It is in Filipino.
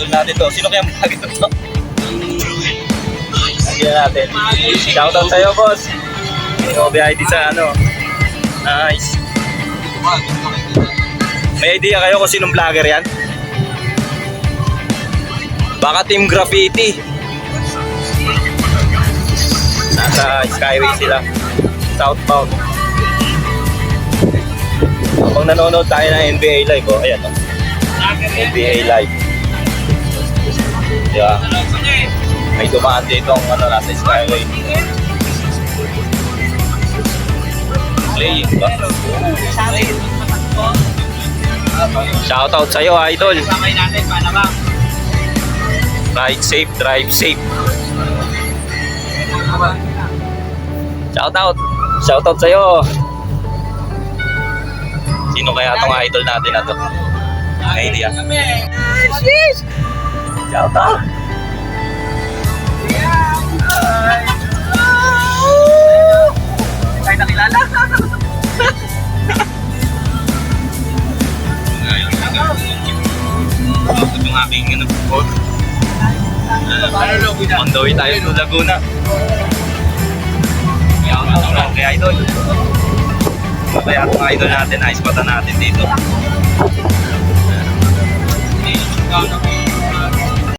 idol natin to. Sino kaya vlogger to? Lagyan natin. Shoutout sa'yo, boss. OBID sa ano. Nice. May idea kayo kung sinong vlogger yan? Baka Team Graffiti. Nasa Skyway sila. Southbound. Kung nanonood tayo ng NBA Live, oh, ayan, oh. NBA Live. Diba? May dumaan dito ang ano, nasa Skyway. Playing ba? Shoutout sa'yo, idol. Ride safe, drive safe. Shoutout. Shoutout sa'yo. Sino kaya tong idol natin na to? Idea. Shoutout. Ay, nakilala. Yung aking ano, on the way tayo to Laguna. Kaya idol. Kaya itong idol natin, ice pata natin dito.